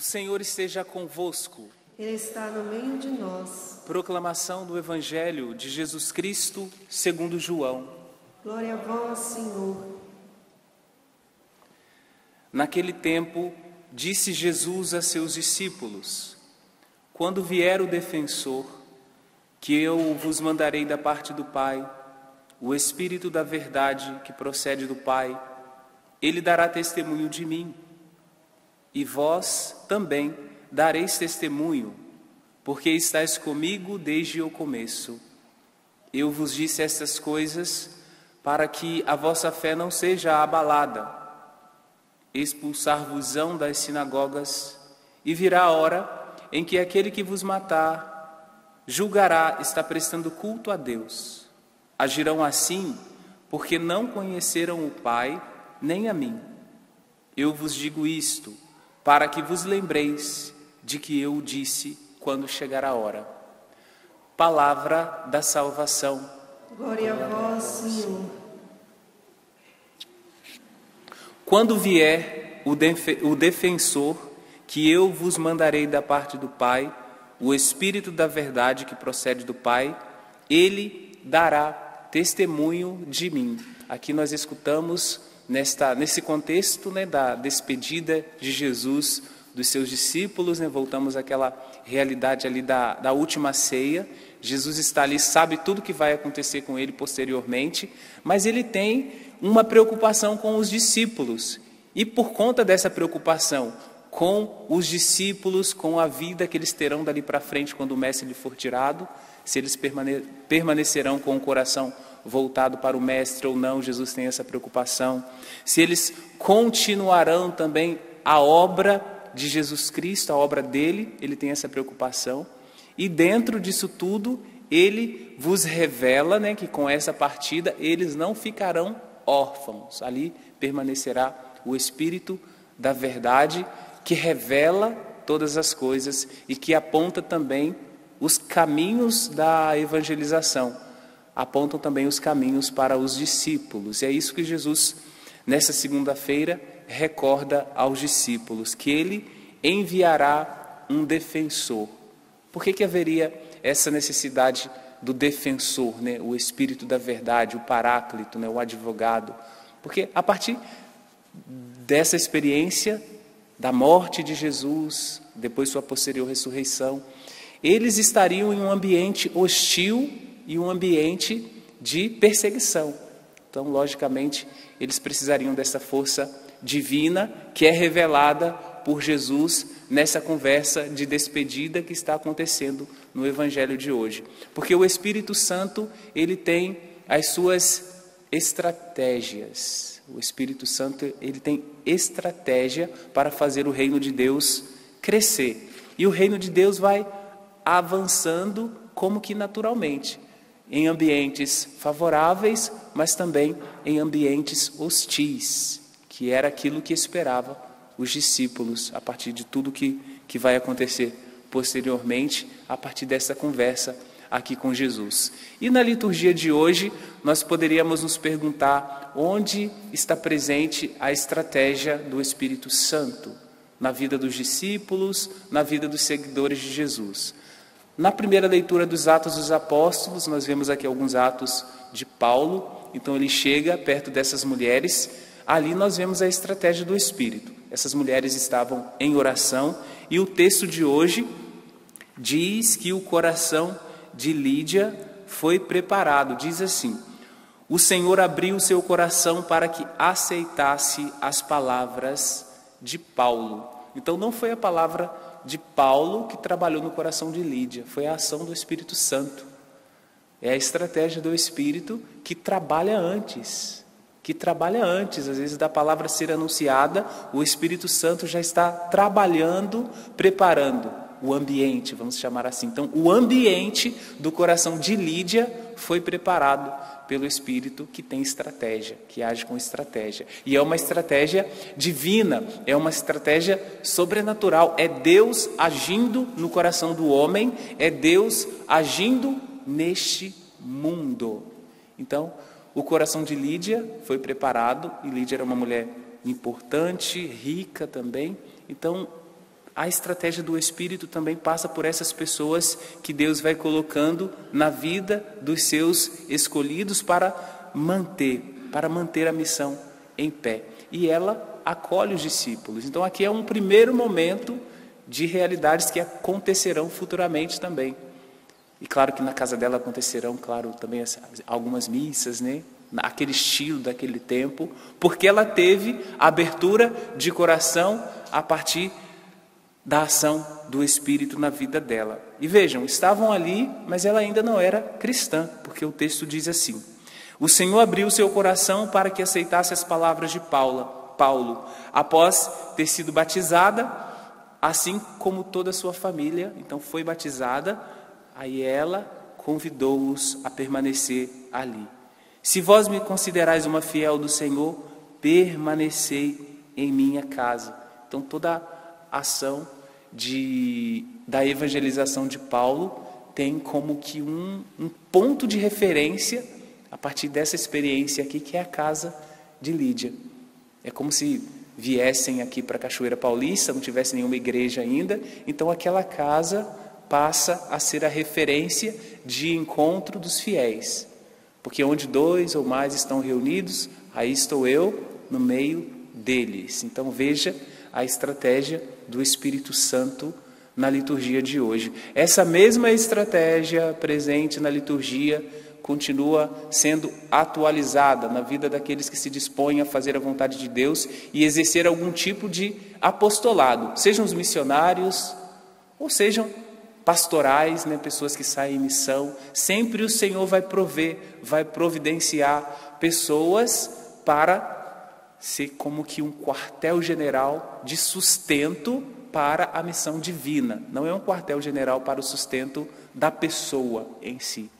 Senhor esteja convosco. Ele está no meio de nós. Proclamação do Evangelho de Jesus Cristo, segundo João. Glória a vós, Senhor. Naquele tempo, disse Jesus a seus discípulos: Quando vier o defensor, que eu vos mandarei da parte do Pai, o Espírito da verdade que procede do Pai, ele dará testemunho de mim. E vós também dareis testemunho, porque estáis comigo desde o começo. Eu vos disse estas coisas para que a vossa fé não seja abalada. Expulsar-vos-ão das sinagogas, e virá a hora em que aquele que vos matar julgará estar prestando culto a Deus. Agirão assim porque não conheceram o Pai nem a mim. Eu vos digo isto para que vos lembreis de que eu o disse quando chegar a hora. Palavra da salvação. Glória a vós, Senhor. Quando vier o defensor, que eu vos mandarei da parte do Pai, o Espírito da verdade que procede do Pai, ele dará testemunho de mim. Aqui nós escutamos nesse contexto, da despedida de Jesus dos seus discípulos, voltamos àquela realidade ali da última ceia. Jesus está ali, sabe tudo que vai acontecer com ele posteriormente, mas ele tem uma preocupação com os discípulos, e por conta dessa preocupação com os discípulos, com a vida que eles terão dali para frente quando o mestre lhe for tirado, se eles permanecerão com o coração voltado para o mestre ou não, Jesus tem essa preocupação. Se eles continuarão também a obra de Jesus Cristo, a obra dele, ele tem essa preocupação. E dentro disso tudo, ele vos revela, que com essa partida eles não ficarão órfãos. Ali permanecerá o Espírito da verdade que revela todas as coisas e que aponta também os caminhos da evangelização. Apontam também os caminhos para os discípulos. E é isso que Jesus, nessa segunda-feira, recorda aos discípulos, que ele enviará um defensor. Por que haveria essa necessidade do defensor, o Espírito da verdade, o Paráclito, o advogado? Porque a partir dessa experiência da morte de Jesus, depois sua posterior ressurreição, eles estariam em um ambiente hostil e um ambiente de perseguição. Então, logicamente, eles precisariam dessa força divina que é revelada por Jesus nessa conversa de despedida que está acontecendo no Evangelho de hoje. Porque o Espírito Santo, ele tem as suas estratégias. O Espírito Santo, ele tem estratégia para fazer o reino de Deus crescer. E o reino de Deus vai avançando como que naturalmente, em ambientes favoráveis, mas também em ambientes hostis, que era aquilo que esperava os discípulos, a partir de tudo que vai acontecer posteriormente, a partir dessa conversa aqui com Jesus. E na liturgia de hoje, nós poderíamos nos perguntar onde está presente a estratégia do Espírito Santo, na vida dos discípulos, na vida dos seguidores de Jesus. Na primeira leitura dos Atos dos Apóstolos, nós vemos aqui alguns atos de Paulo. Então ele chega perto dessas mulheres, ali nós vemos a estratégia do Espírito. Essas mulheres estavam em oração e o texto de hoje diz que o coração de Lídia foi preparado. Diz assim: o Senhor abriu o seu coração para que aceitasse as palavras de Paulo. Então não foi a palavra de Paulo que trabalhou no coração de Lídia, foi a ação do Espírito Santo. É a estratégia do Espírito que trabalha antes, às vezes da palavra ser anunciada, o Espírito Santo já está trabalhando, preparando o ambiente, vamos chamar assim. Então, o ambiente do coração de Lídia foi preparado pelo Espírito, que tem estratégia, que age com estratégia. E é uma estratégia divina, é uma estratégia sobrenatural. É Deus agindo no coração do homem, é Deus agindo neste mundo. Então, o coração de Lídia foi preparado, e Lídia era uma mulher importante, rica também. Então, A estratégia do Espírito também passa por essas pessoas que Deus vai colocando na vida dos seus escolhidos para manter a missão em pé. E ela acolhe os discípulos. Então aqui é um primeiro momento de realidades que acontecerão futuramente também. E claro que na casa dela acontecerão, claro, também algumas missas, né? Aquele estilo daquele tempo, porque ela teve abertura de coração a partir da ação do Espírito na vida dela. E vejam, estavam ali, mas ela ainda não era cristã, porque o texto diz assim: o Senhor abriu seu coração para que aceitasse as palavras de Paulo, após ter sido batizada, assim como toda a sua família. Então foi batizada, aí ela convidou-os a permanecer ali. Se vós me considerais uma fiel do Senhor, permanecei em minha casa. Então toda a ação da evangelização de Paulo tem como que um ponto de referência a partir dessa experiência aqui, que é a casa de Lídia. É como se viessem aqui para a Cachoeira Paulista, não tivesse nenhuma igreja ainda, então aquela casa passa a ser a referência de encontro dos fiéis. Porque onde 2 ou mais estão reunidos, aí estou eu no meio deles. Então veja a estratégia do Espírito Santo na liturgia de hoje. Essa mesma estratégia presente na liturgia continua sendo atualizada na vida daqueles que se dispõem a fazer a vontade de Deus e exercer algum tipo de apostolado, sejam os missionários ou sejam pastorais, né, pessoas que saem em missão. Sempre o Senhor vai providenciar pessoas para ser como que um quartel-general de sustento para a missão divina. Não é um quartel-general para o sustento da pessoa em si,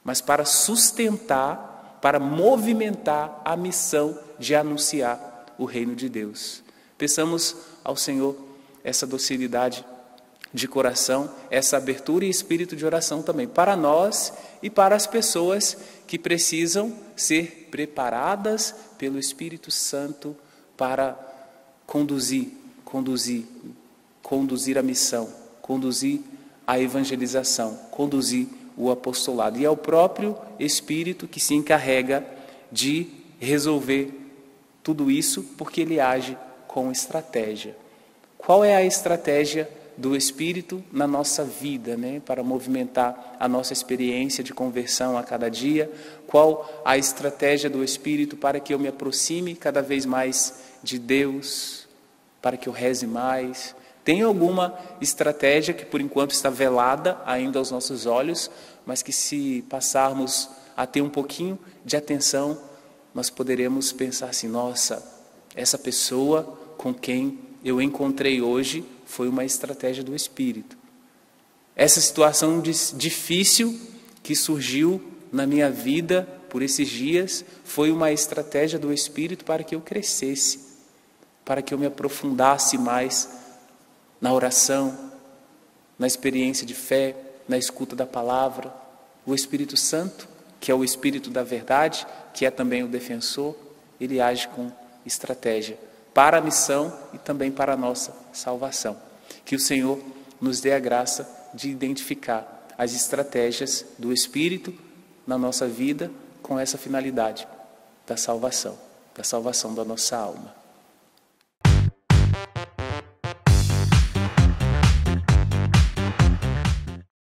mas para sustentar, para movimentar a missão de anunciar o reino de Deus. Peçamos ao Senhor essa docilidade de coração, essa abertura e espírito de oração também para nós e para as pessoas que precisam ser preparadas pelo Espírito Santo para conduzir a missão, conduzir a evangelização, conduzir o apostolado. E é o próprio Espírito que se encarrega de resolver tudo isso, porque ele age com estratégia. Qual é a estratégia do Espírito na nossa vida, né, para movimentar a nossa experiência de conversão a cada dia? Qual a estratégia do Espírito para que eu me aproxime cada vez mais de Deus, para que eu reze mais? Tem alguma estratégia que por enquanto está velada ainda aos nossos olhos, mas que se passarmos a ter um pouquinho de atenção, nós poderemos pensar assim: nossa, essa pessoa com quem eu encontrei hoje foi uma estratégia do Espírito. Essa situação difícil que surgiu na minha vida por esses dias foi uma estratégia do Espírito para que eu crescesse, para que eu me aprofundasse mais na oração, na experiência de fé, na escuta da palavra. O Espírito Santo, que é o Espírito da verdade, que é também o defensor, ele age com estratégia para a missão e também para a nossa salvação. Que o Senhor nos dê a graça de identificar as estratégias do Espírito na nossa vida com essa finalidade da salvação da nossa alma.